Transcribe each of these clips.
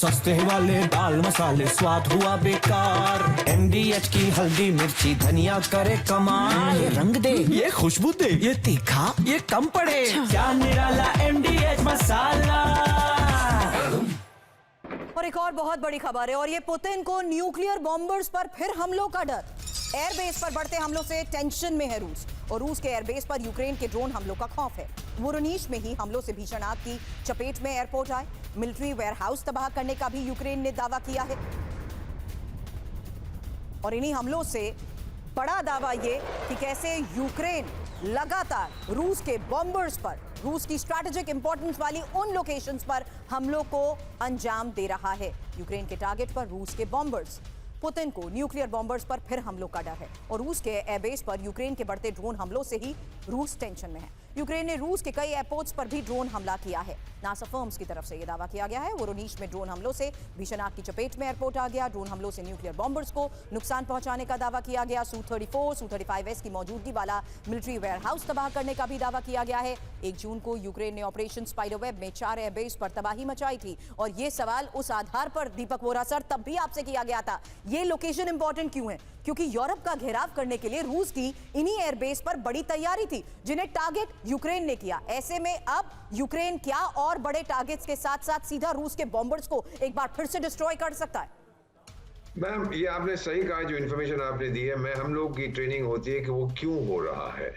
सस्ते वाले दाल मसाले स्वाद हुआ बेकार। MDH की हल्दी मिर्ची धनिया करे कमाल। ये रंग दे, ये खुशबू दे, ये तीखा, ये कम पड़े। क्या निराला MDH मसाला। और एक और बहुत बड़ी खबर है, और ये पुतिन को न्यूक्लियर बॉम्बर्स पर फिर हमलों का डर। एयरबेस पर बढ़ते हमलों से टेंशन में है रूस, और रूस के एयरबेस पर यूक्रेन के ड्रोन हमलों का खौफ है। वोरोनिश में ही हमलों से भीषण आग की चपेट में एयरपोर्ट आए। मिलिट्री वेयरहाउस तबाह करने का भी यूक्रेन ने दावा किया है। और इन्हीं हमलों से बड़ा दावा ये कि कैसे यूक्रेन लगातार रूस के बॉम्बर्स पर, रूस की स्ट्रैटेजिक इंपॉर्टेंस वाली उन लोकेशंस पर हमलों को अंजाम दे रहा है। यूक्रेन के टारगेट पर रूस के बॉम्बर्स। पुतिन को न्यूक्लियर बॉम्बर्स पर फिर हमलों का डर है, और रूस के एयरबेस पर यूक्रेन के बढ़ते ड्रोन हमलों से ही रूस टेंशन में है। यूक्रेन ने रूस के कई एयरपोर्ट्स पर भी ड्रोन हमला किया है। नासा फर्म्स की तरफ से यह दावा किया गया है। वोरोनिश में ड्रोन हमलों से भीषण आग की चपेट में एयरपोर्ट आ गया। ड्रोन हमलों से न्यूक्लियर बॉम्बर्स को नुकसान पहुंचाने का दावा किया गया। Su-34, Su-35S की मौजूदगी वाला मिलिट्री वेयरहाउस तबाह करने का भी दावा किया गया है। 1 जून को यूक्रेन ने ऑपरेशन स्पाइडरवेब में 4 एयरबेस पर तबाही मचाई थी, और ये सवाल उस आधार पर दीपक वोरा सर तब भी आपसे किया गया था, ये लोकेशन इंपॉर्टेंट क्यों है? क्योंकि यूरोप का घेराव करने के लिए रूस की इन्हीं एयरबेस पर बड़ी तैयारी थी, जिन्हें टारगेट यूक्रेन ने किया। ऐसे में अब यूक्रेन क्या और बड़े टारगेट्स के साथ साथ सीधा रूस के बॉम्बर्स को एक बार फिर से डिस्ट्रॉय कर सकता है? मैम, ये आपने सही कहा। जो इन्फॉर्मेशन आपने दी है, मैं हम लोग की ट्रेनिंग होती है कि वो क्यों हो रहा है।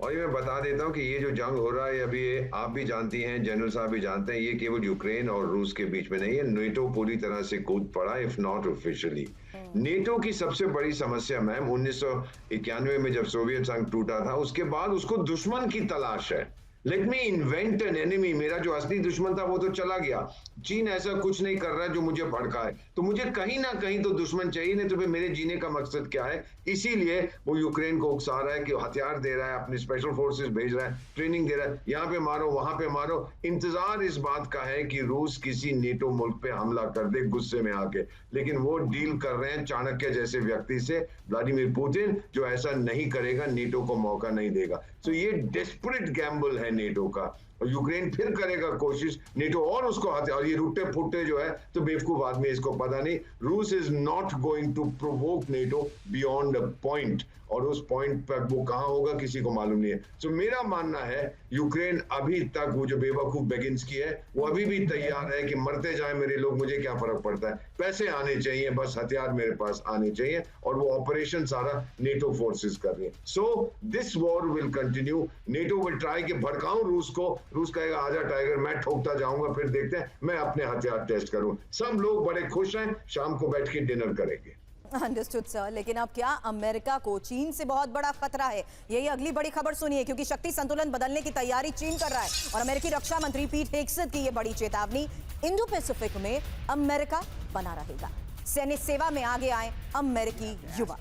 और ये मैं बता देता हूँ कि ये जो जंग हो रहा है अभी, ये आप भी जानती हैं, जनरल साहब भी जानते हैं, ये केवल यूक्रेन और रूस के बीच में नहीं है। नेटो पूरी तरह से कूद पड़ा, इफ नॉट ऑफिशियली। नेटो की सबसे बड़ी समस्या मैम 1991 में जब सोवियत संघ टूटा था, उसके बाद उसको दुश्मन की तलाश है। Let me invent an enemy. मेरा जो असली दुश्मन था वो तो चला गया। चीन ऐसा कुछ नहीं कर रहा है जो मुझे भड़काए, तो मुझे कहीं ना कहीं तो दुश्मन चाहिए, नहीं तो फिर मेरे जीने का मकसद क्या है? इसीलिए वो यूक्रेन को उकसा रहा है कि हथियार दे रहा है, अपनी स्पेशल फोर्सेस भेज रहा है, ट्रेनिंग दे रहा है, यहाँ पे मारो वहां पे मारो। इंतजार इस बात का है कि रूस किसी नेटो मुल्क पे हमला कर दे गुस्से में आके, लेकिन वो डील कर रहे हैं चाणक्य जैसे व्यक्ति से, व्लादिमीर पुतिन, जो ऐसा नहीं करेगा, नेटो को मौका नहीं देगा। तो ये डेस्परेट गैम्बल है नेटो का, और यूक्रेन फिर करेगा कोशिश, नेटो और उसको हथियार, ये रुट्टे फुट्टे जो है तो बेवकूफ आदमी, इसको पता नहीं। रूस is not going to provoke NATO beyond a point, और उस पॉइंट पर वो कहां होगा किसी को मालूम नहीं है। तो मेरा मानना है यूक्रेन अभी तक वो जो बेवकूफ बेगिंस्की है, वो अभी भी तैयार है कि मरते जाए मेरे लोग, मुझे क्या फर्क पड़ता है, पैसे आने चाहिए, बस हथियार मेरे पास आने चाहिए, और वो ऑपरेशन सारा नेटो फोर्सेस कर रही है। So this war will continue. NATO will try कि भड़काऊं रूस को, रूस कहेगा आजा टाइगर, मैं ठोकता जाऊंगा, फिर देखते हैं मैं अपने हथियार टेस्ट करूं। सब लोग बड़े खुश हैं, शाम को बैठ के डिनर करेंगे। अंडरस्टूड सर, लेकिन अब क्या अमेरिका को चीन से बहुत बड़ा खतरा है? यही अगली बड़ी खबर सुनिए, क्योंकि शक्ति संतुलन बदलने की तैयारी चीन कर रहा है, और अमेरिकी रक्षा मंत्री पीट हेग्सेथ की ये बड़ी चेतावनी। इंडो पैसिफिक में अमेरिका बना रहेगा, सैन्य सेवा में आगे आए अमेरिकी युवा।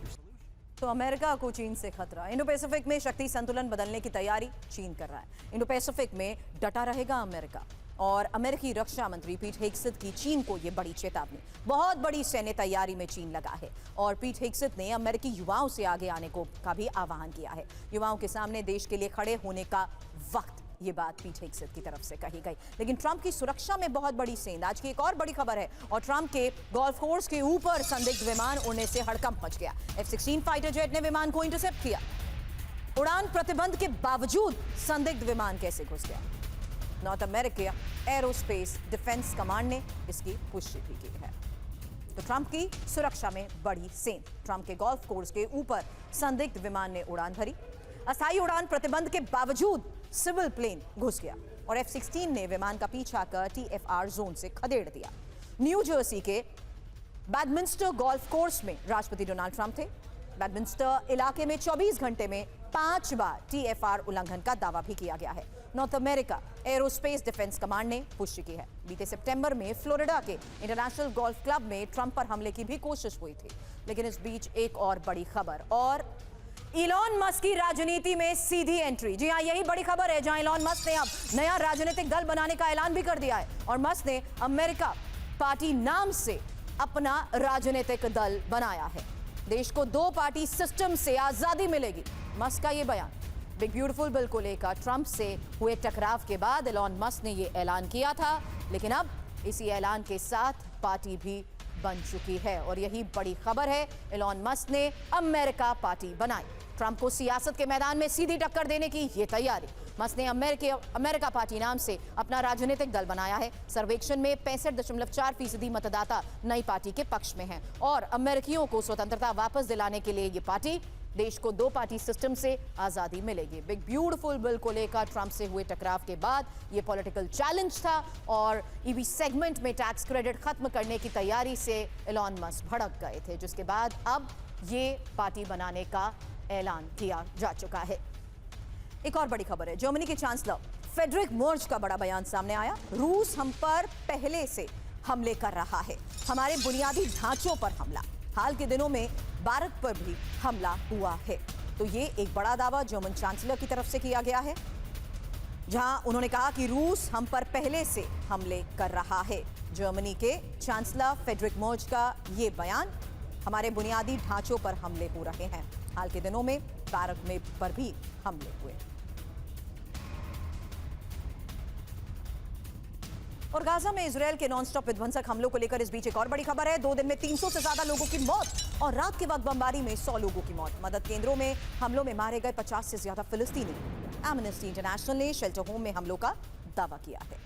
तो अमेरिका को चीन से खतरा, इंडो पैसिफिक में शक्ति संतुलन बदलने की तैयारी चीन कर रहा है। इंडो पैसिफिक में डटा रहेगा अमेरिका, और अमेरिकी रक्षा मंत्री पीट हेग्सेथ की चीन को यह बड़ी चेतावनी। बहुत बड़ी सैन्य तैयारी में चीन लगा है, और पीट हेग्सेथ ने अमेरिकी युवाओं से आगे आने को का भी आह्वान किया है। युवाओं के सामने देश के लिए खड़े होने का वक्त, ये बात पीट हेग्सेथ की तरफ से कही गई। लेकिन ट्रंप की सुरक्षा में बहुत बड़ी सेंध। आज की एक और बड़ी खबर है, और ट्रंप के गोल्फ कोर्स के ऊपर संदिग्ध विमान उड़ने से हड़कंप मच गया। F-16 फाइटर जेट ने विमान को इंटरसेप्ट किया। उड़ान प्रतिबंध के बावजूद संदिग्ध विमान कैसे घुस गया? North America aerospace defence command ने इसकी पुष्टि भी की है। तो ट्रंप की सुरक्षा में बड़ी सेंध। ट्रंप के गोल्फ कोर्स के ऊपर संदिग्ध विमान ने उड़ान भरी। अस्थायी उड़ान प्रतिबंध के बावजूद सिविल प्लेन घुस गया, और F-16 ने विमान का पीछा कर TFR जोन से खदेड़ दिया। न्यू जर्सी के बैडमिंस्टर गोल्फ कोर्स में राष्ट्रपति डोनाल्ड ट्रंप थे। बैडमिंस्टर इलाके में 24 घंटे में 5 बार TFR उल्लंघन का दावा भी किया गया है। North America aerospace defence command ने पुष्टि की है। बीते सितंबर में फ्लोरिडा के इंटरनेशनल गोल्फ क्लब में ट्रंप पर हमले की भी कोशिश हुई थी। लेकिन इस बीच एक और बड़ी खबर, और इलॉन मस्क की राजनीति में सीधी एंट्री। जी हाँ, यही बड़ी खबर है, जहां इलॉन मस्क ने अब नया राजनीतिक दल बनाने का ऐलान भी कर दिया है, और मस्क ने अमेरिका पार्टी नाम से अपना राजनीतिक दल बनाया है। देश को 2 पार्टी सिस्टम से आजादी मिलेगी, मस्क का ये बयान। बिग ब्यूटीफुल बिल को लेकर ट्रंप से हुए टकराव के बाद इलॉन मस्क ने ये ऐलान किया था, लेकिन अब इसी ऐलान के साथ पार्टी भी बन चुकी है। और यही बड़ी खबर है, एलॉन मस्क ने अमेरिका पार्टी बनाई। ट्रंप को सियासत के मैदान में सीधी टक्कर देने की ये तैयारी। मस्क ने अमेरिका पार्टी नाम से अपना राजनीतिक दल बनाया है। सर्वेक्षण में 65.4% मतदाता नई पार्टी के पक्ष में हैं और अमेरिकियों को स्वतंत्रता वापस दिलाने के लिए ये पार्टी देश को 2 पार्टी सिस्टम से आजादी मिलेगी। बिग ब्यूटीफुल बिल को लेकर ट्रंप से हुए टकराव के बाद ये पॉलिटिकल चैलेंज था और ईवी सेगमेंट में टैक्स क्रेडिट खत्म करने की तैयारी से एलॉन मस्क भड़क गए थे, जिसके बाद अब ये पार्टी बनाने का ऐलान किया जा चुका है। एक और बड़ी खबर है, जर्मनी के चांसलर फ्रेडरिक मर्ज का बड़ा बयान सामने आया। रूस हम पर पहले से हमले कर रहा है, हमारे बुनियादी ढांचों पर हमला। हाल के दिनों में भारत पर भी हमला हुआ है। तो ये एक बड़ा दावा जर्मन चांसलर की तरफ से किया गया है, जहां उन्होंने कहा कि रूस हम पर पहले से हमले कर रहा है। जर्मनी के चांसलर फ्रेडरिक मर्ज का ये बयान, हमारे बुनियादी ढांचों पर हमले हो रहे हैं। हाल के दिनों में भारत में पर भी हमले हुए। और गाजा में इजरायल के नॉनस्टॉप विध्वंसक हमलों को लेकर इस बीच एक और बड़ी खबर है। 2 दिन में 300 से ज्यादा लोगों की मौत और रात के वक्त बमबारी में 100 लोगों की मौत। मदद केंद्रों में हमलों में मारे गए 50 से ज्यादा फिलिस्तीनी। एमनेस्टी इंटरनेशनल ने शेल्टर होम में हमलों का दावा किया है।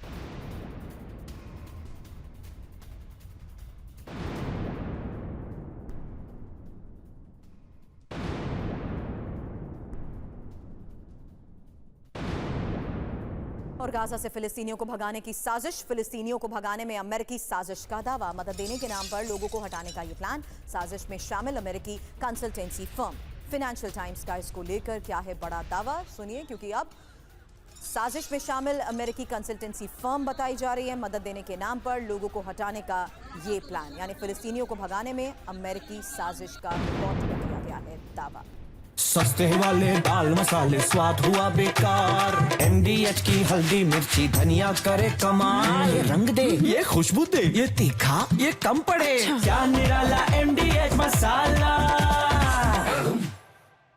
और गाजा से फिलिस्तीनियों को भगाने की साजिश, फिलिस्तीनियों को भगाने में अमेरिकी साजिश का दावा। मदद देने के नाम पर लोगों को हटाने का ये प्लान। साजिश में शामिल अमेरिकी कंसल्टेंसी फर्म। फाइनेंशियल टाइम्स का इसको लेकर क्या है बड़ा दावा, सुनिए, क्योंकि अब साजिश में शामिल अमेरिकी कंसल्टेंसी फर्म बताई जा रही है। मदद देने के नाम पर लोगों को हटाने का ये प्लान, यानी फिलिस्तीनियों को भगाने में अमेरिकी साजिश का रिपोर्ट में किया गया है दावा। सस्ते वाले दाल मसाले स्वाद हुआ बेकार। MDH की हल्दी मिर्ची धनिया करे कमाल। ये रंग दे, ये खुशबू दे, ये तीखा, ये कम पड़े। क्या निराला MDH मसाला।